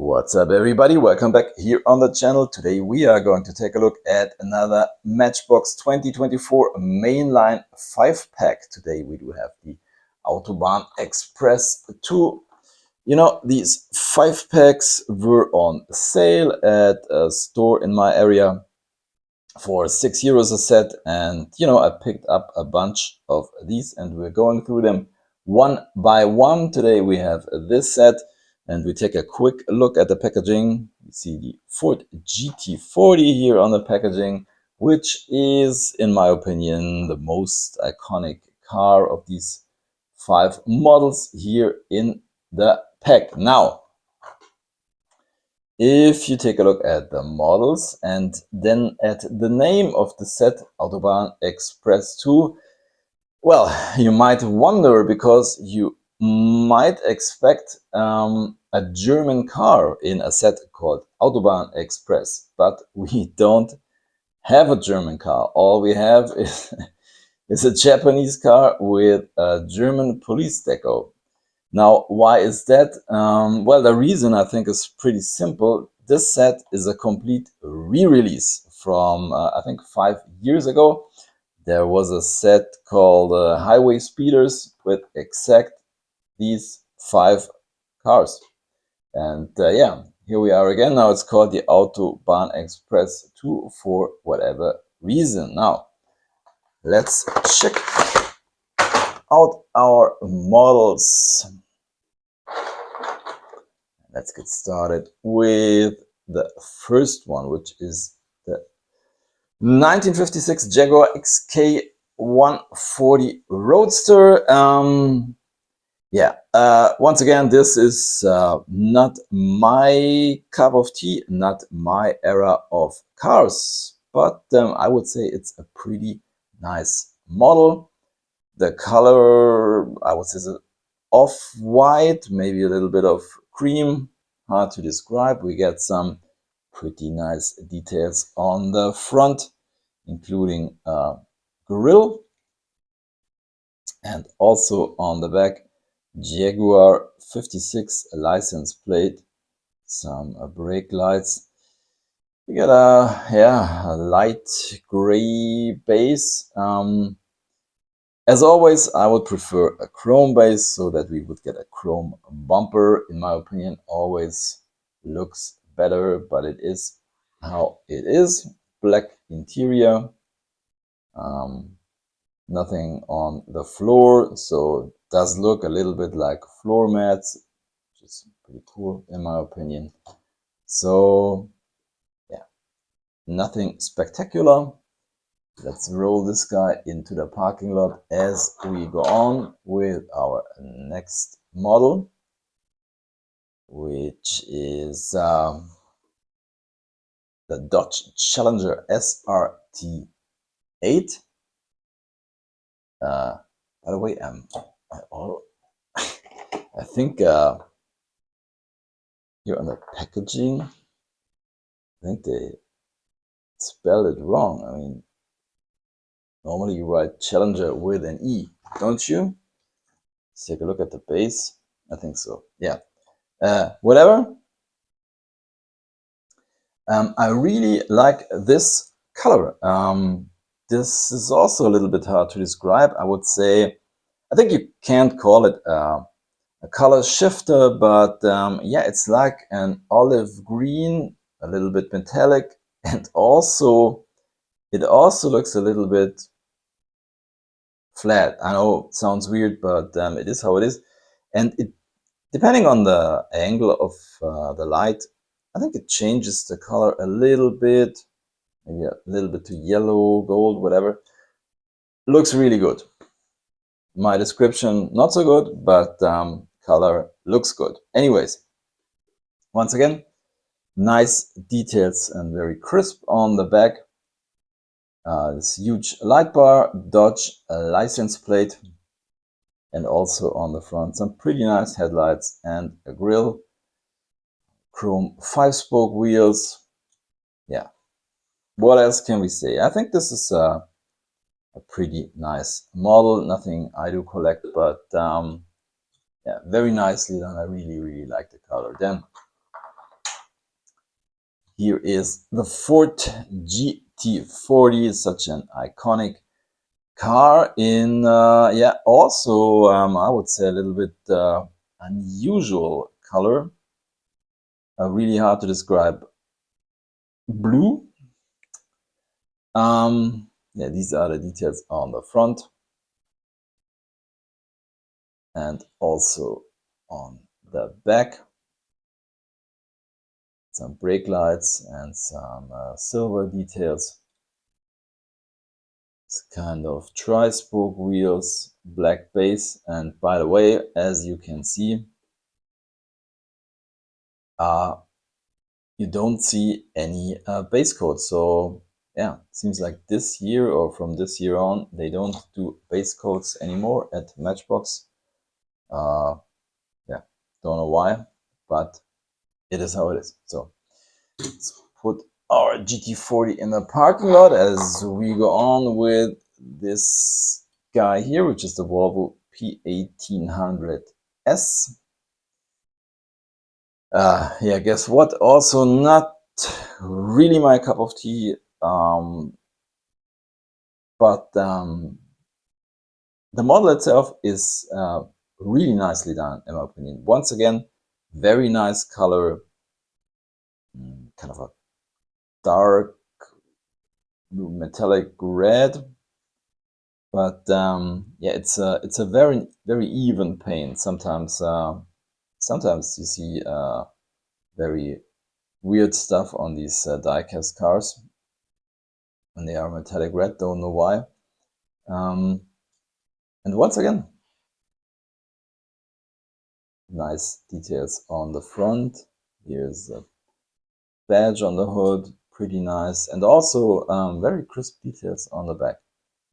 What's up everybody, welcome back here on the channel. Today we are going to take a look at another Matchbox 2024 mainline 5-pack. Today we do have the Autobahn Express II. You know, these 5-packs were on sale at a store in my area for €6 a set, and you know, I picked up a bunch of these and we're going through them one by one. Today we have this set. And we take a quick look at the packaging. You see the Ford GT40 here on the packaging, which is, in my opinion, the most iconic car of these 5 models here in the pack. Now, if you take a look at the models and then at the name of the set, Autobahn Express II, well, you might wonder because you might expect a German car in a set called Autobahn Express, but we don't have a German car. All we have is a Japanese car with a German police deco. Now, why is that? Well, the reason I think is pretty simple. This set is a complete re-release from, I think, 5 years ago. There was a set called Highway Speeders with exact these 5 cars. And yeah, here we are again. Now it's called the Autobahn Express II for whatever reason. Now, let's check out our models. Let's get started with the first one, which is the 1956 Jaguar XK 140 Roadster. Once again, this is not my cup of tea, not my era of cars, but I would say it's a pretty nice model. The color, I would say, is off-white, maybe a little bit of cream, hard to describe. We get some pretty nice details on the front, including a grille, and also on the back, Jaguar 56 license plate, some brake lights. We got a light gray base. As always, I would prefer a chrome base so that we would get a chrome bumper. In my opinion, always looks better, but it is how it is. Black interior, nothing on the floor, so it does look a little bit like floor mats, which is pretty cool in my opinion. So yeah, nothing spectacular. Let's roll this guy into the parking lot as we go on with our next model, which is the Dodge Challenger SRT8. By the way, I think here on the packaging, I think they spelled it wrong. I mean, normally you write Challenger with an E, don't you? Let's take a look at the base. I think so. Yeah. Whatever. I really like this color. This is also a little bit hard to describe. I would say, I think you can't call it a color shifter, but yeah, it's like an olive green, a little bit metallic, and also it also looks a little bit flat. I know it sounds weird, but it is how it is. And it, depending on the angle of the light, I think it changes the color a little bit, maybe a little bit to yellow, gold, whatever. Looks really good. My description, not so good, but color looks good. Anyways, once again, nice details and very crisp on the back. This huge light bar, Dodge license plate, and also on the front some pretty nice headlights and a grille. Chrome 5-spoke wheels. Yeah, what else can we say? I think this is a pretty nice model. Nothing I do collect, but yeah, very nicely done. I really like the color. Then Here is the Ford GT40, such an iconic car in, yeah, also, I would say a little bit unusual color. Really hard to describe. Blue. Yeah, these are the details on the front and also on the back. Some brake lights and some silver details. It's kind of tri-spoke wheels, black base, and by the way, as you can see, you don't see any base coat. So yeah, seems like this year or from this year on, they don't do base coats anymore at Matchbox. Yeah, don't know why, but it is how it is. So let's put our GT40 in the parking lot as we go on with this guy here, which is the Volvo P1800S. Yeah, guess what? Also not really my cup of tea, but the model itself is really nicely done, in my opinion. Once again, very nice color, kind of a dark metallic red, but yeah, it's a very even paint. Sometimes you see very weird stuff on these die-cast cars when they are metallic red. Don't know why. And once again, nice details on the front. Here's a badge on the hood, pretty nice, and also very crisp details on the back.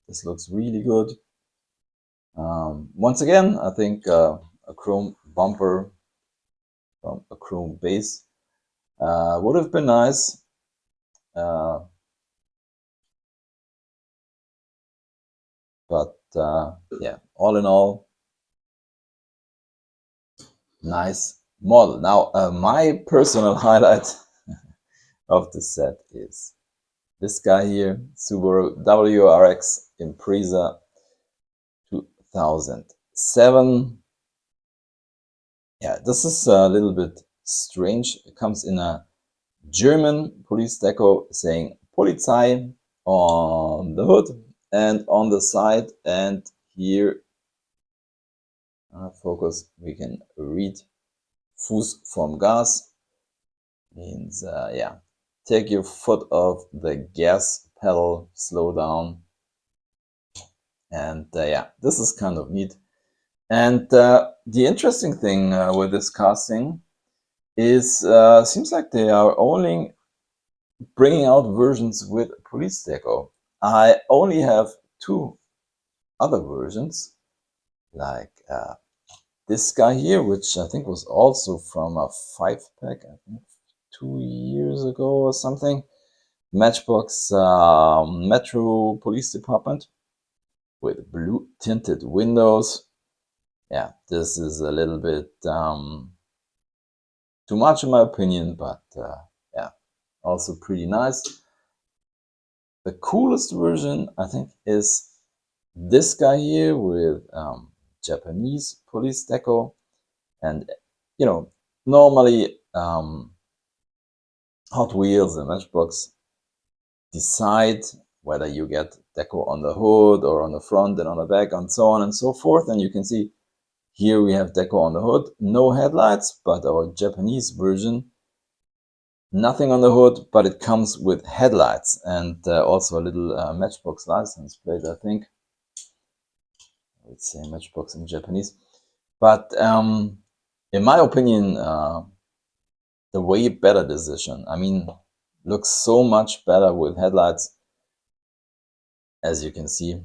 This looks really good. Once again, I think a chrome bumper from a chrome base would have been nice. But yeah, all in all, nice model. Now, my personal highlight of the set is this guy here, Subaru WRX Impreza 2007. Yeah, this is a little bit strange. It comes in a German police deco saying Polizei on the hood and on the side, and here, focus, we can read Fuß vom Gas, means yeah, take your foot off the gas pedal, slow down, and yeah, this is kind of neat. And the interesting thing with this casting is seems like they are only bringing out versions with police deco. I only have two other versions, like this guy here, which I think was also from a 5-pack, I think 2 years ago or something. Matchbox Metro Police Department with blue tinted windows. Yeah, this is a little bit too much in my opinion, but yeah, also pretty nice. The coolest version, I think, is this guy here with Japanese police deco. And, you know, normally Hot Wheels and Matchbox decide whether you get deco on the hood or on the front and on the back and so on and so forth. And you can see here we have deco on the hood, no headlights, but our Japanese version, nothing on the hood, but it comes with headlights and also a little Matchbox license plate, I think. I would say Matchbox in Japanese. But in my opinion, the way better decision. I mean, looks so much better with headlights, as you can see.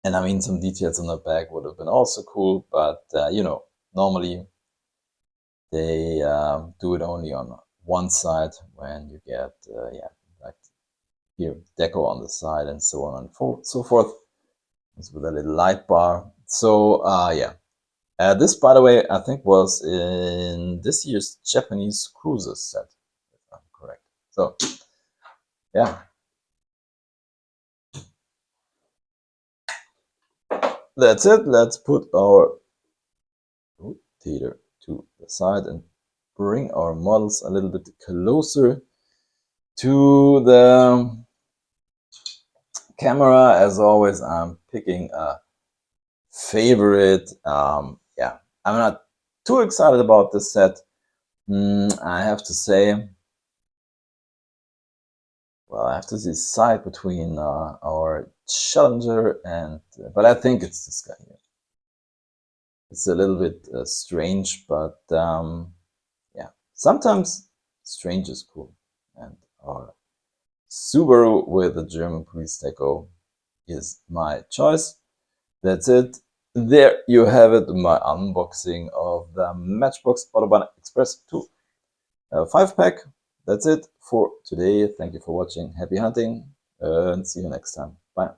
And I mean, some details on the back would have been also cool, but you know, normally they do it only on one side when you get, yeah, like here, deco on the side and so on and so forth. It's with a little light bar. So yeah, this, by the way, I think was in this year's Japanese Cruisers set. So yeah, that's it. Let's put our rotator to the side and bring our models a little bit closer to the camera. As always, I'm picking a favorite. Yeah, I'm not too excited about this set. I have to say, well, I have to decide between our Challenger and, but I think it's this guy here. It's a little bit strange, but yeah, sometimes strange is cool. And our Subaru with the German police deco is my choice. That's it. There you have it, my unboxing of the Matchbox Autobahn Express II 5-pack. That's it for today. Thank you for watching. Happy hunting and see you next time. Bye.